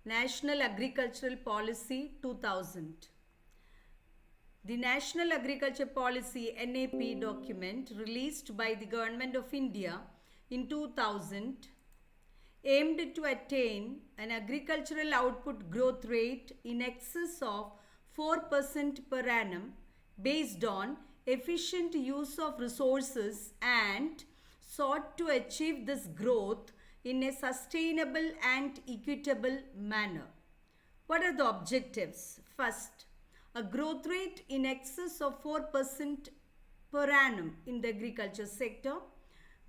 National Agricultural Policy 2000. The National Agriculture Policy NAP document released by the Government of India in 2000 aimed to attain an agricultural output growth rate in excess of 4% per annum based on efficient use of resources and sought to achieve this growth in a sustainable and equitable manner. What are the objectives? First, a growth rate in excess of 4% per annum in the agriculture sector,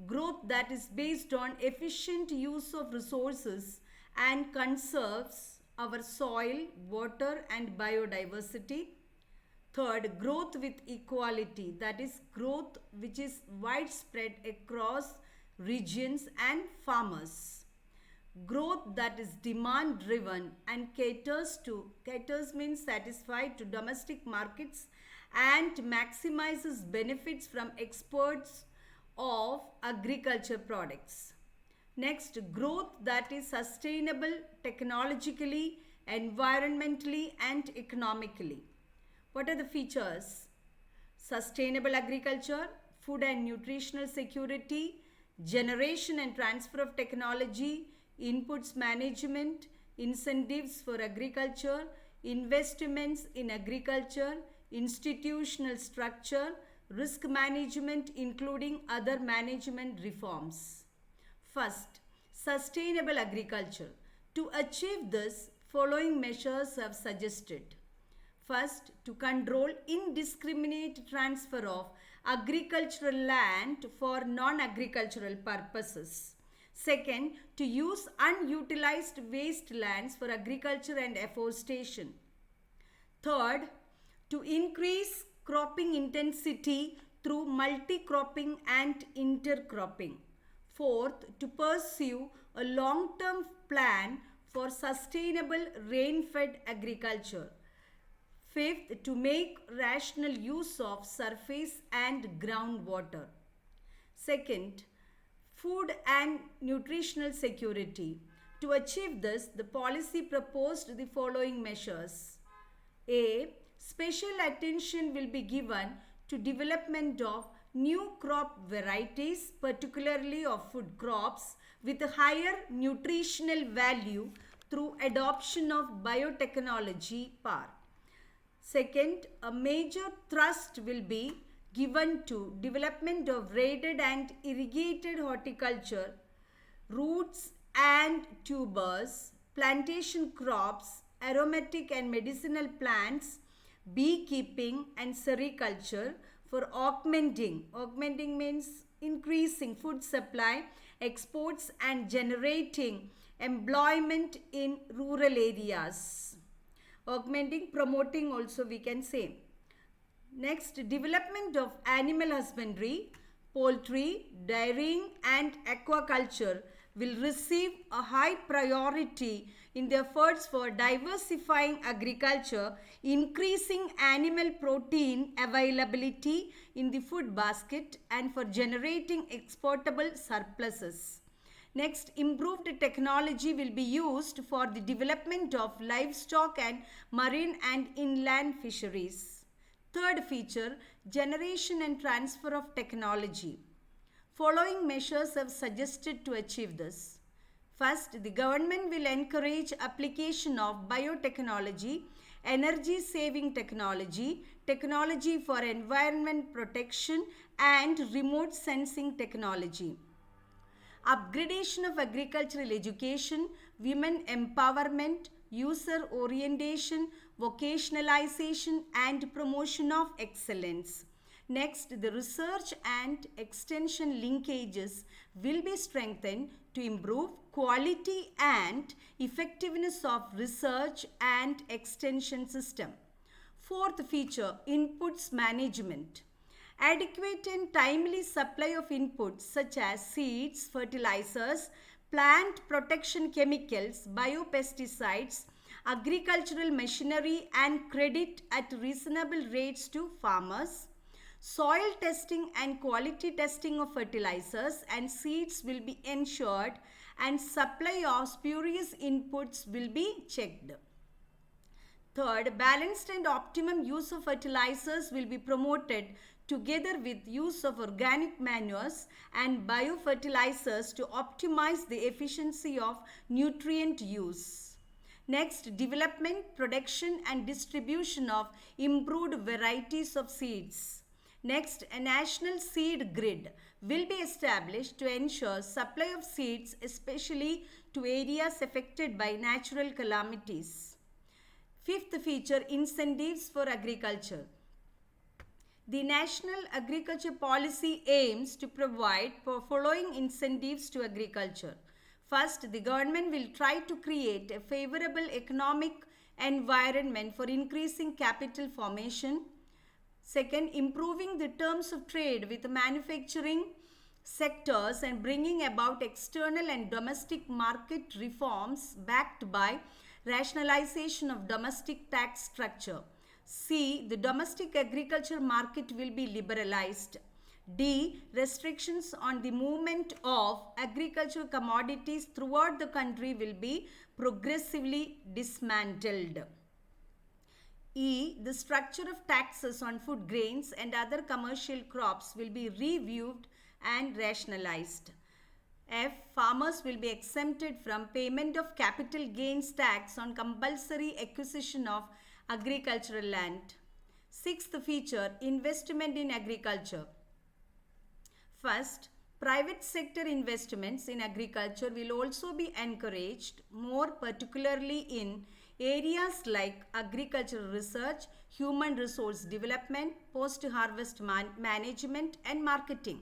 growth that is based on efficient use of resources and conserves our soil, water and biodiversity. Third, growth with equality, that is growth which is widespread across regions and farmers. Growth that is demand driven and caters means satisfied to domestic markets and maximizes benefits from exports of agriculture products. Next, growth that is sustainable technologically, environmentally and economically. What are the features? Sustainable agriculture, food and nutritional security, generation and transfer of technology, inputs management, incentives for agriculture, investments in agriculture, institutional structure, risk management including other management reforms. First, sustainable agriculture. To achieve this, following measures are suggested. First, to control indiscriminate transfer of agricultural land for non-agricultural purposes. Second, to use unutilized wastelands for agriculture and afforestation. Third, to increase cropping intensity through multi-cropping and intercropping. Fourth, to pursue a long-term plan for sustainable rain-fed agriculture. Fifth, to make rational use of surface and groundwater. Second, food and nutritional security. To achieve this, the policy proposed the following measures. A. Special attention will be given to development of new crop varieties, particularly of food crops, with a higher nutritional value through adoption of biotechnology PAR. Second, a major thrust will be given to development of raided and irrigated horticulture, roots and tubers, plantation crops, aromatic and medicinal plants, beekeeping and sericulture for augmenting means increasing food supply, exports and generating employment in rural areas. Augmenting, promoting also we can say. Next, development of animal husbandry, poultry, dairying and aquaculture will receive a high priority in the efforts for diversifying agriculture, increasing animal protein availability in the food basket and for generating exportable surpluses. Next, improved technology will be used for the development of livestock and marine and inland fisheries. Third feature, generation and transfer of technology. Following measures are suggested to achieve this. First, the government will encourage application of biotechnology, energy saving technology, technology for environment protection and remote sensing technology. Upgradation of agricultural education, women empowerment, user orientation, vocationalization and promotion of excellence. Next, the research and extension linkages will be strengthened to improve quality and effectiveness of research and extension system. Fourth feature, inputs management. Adequate and timely supply of inputs such as seeds, fertilizers, plant protection chemicals, biopesticides, agricultural machinery and credit at reasonable rates to farmers. Soil testing and quality testing of fertilizers and seeds will be ensured and supply of spurious inputs will be checked. Third, balanced and optimum use of fertilizers will be promoted together with use of organic manures and biofertilizers to optimize the efficiency of nutrient use. Next, development, production and distribution of improved varieties of seeds. Next, a national seed grid will be established to ensure supply of seeds, especially to areas affected by natural calamities. Fifth feature, incentives for agriculture. The National Agriculture Policy aims to provide for following incentives to agriculture. First, the government will try to create a favorable economic environment for increasing capital formation. Second, improving the terms of trade with manufacturing sectors and bringing about external and domestic market reforms backed by rationalization of domestic tax structure. C. The domestic agriculture market will be liberalized. D. Restrictions on the movement of agricultural commodities throughout the country will be progressively dismantled. E. The structure of taxes on food grains and other commercial crops will be reviewed and rationalized. F. Farmers will be exempted from payment of capital gains tax on compulsory acquisition of agricultural land. Sixth feature, investment in agriculture. First, private sector investments in agriculture will also be encouraged, more particularly in areas like agricultural research, human resource development, post-harvest management and marketing.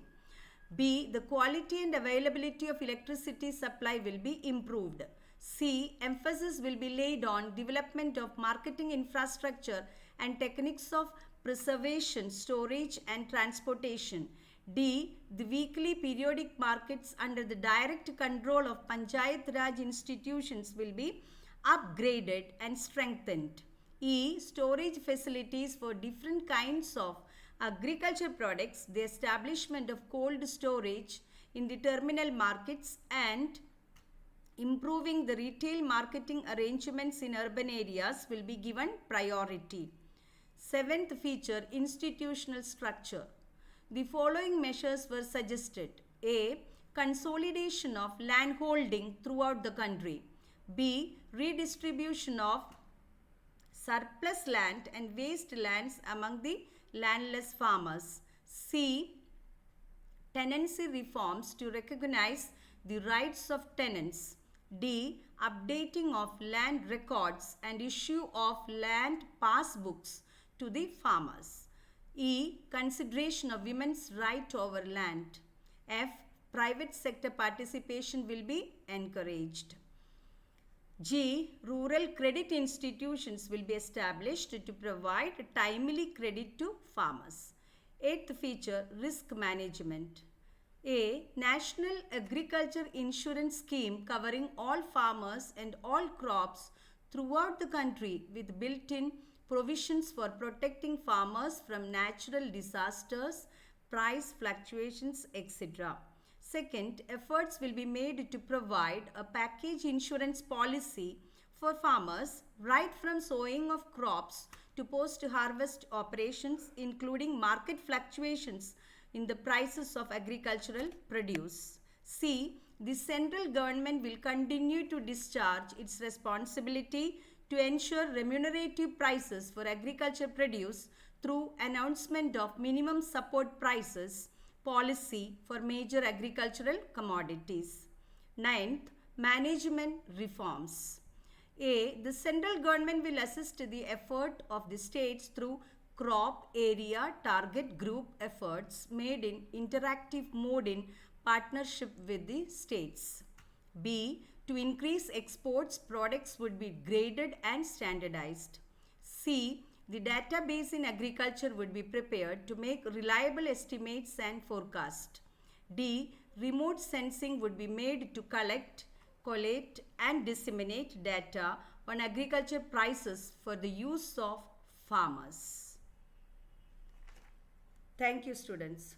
B. The quality and availability of electricity supply will be improved. C. Emphasis will be laid on development of marketing infrastructure and techniques of preservation, storage and transportation. D. The weekly periodic markets under the direct control of Panchayat Raj institutions will be upgraded and strengthened. E. Storage facilities for different kinds of agriculture products, the establishment of cold storage in the terminal markets and improving the retail marketing arrangements in urban areas will be given priority. Seventh feature, institutional structure. The following measures were suggested. A. Consolidation of land holding throughout the country. B. Redistribution of surplus land and waste lands among the landless farmers. C. Tenancy reforms to recognize the rights of tenants. D. Updating of land records and issue of land passbooks to the farmers. E. Consideration of women's right over land. F. Private sector participation will be encouraged. G. Rural credit institutions will be established to provide timely credit to farmers. Eighth feature, risk management. A. National Agriculture Insurance Scheme covering all farmers and all crops throughout the country with built-in provisions for protecting farmers from natural disasters, price fluctuations, etc. Second, efforts will be made to provide a package insurance policy for farmers right from sowing of crops to post-harvest operations, including market fluctuations in the prices of agricultural produce. C. The central government will continue to discharge its responsibility to ensure remunerative prices for agriculture produce through announcement of minimum support prices policy for major agricultural commodities. Ninth, management reforms. A. The central government will assist the effort of the states through crop area target group efforts made in interactive mode in partnership with the states. B. To increase exports, products would be graded and standardized. C. The database in agriculture would be prepared to make reliable estimates and forecast. D. Remote sensing would be made to collect, collate and disseminate data on agriculture prices for the use of farmers. Thank you, students.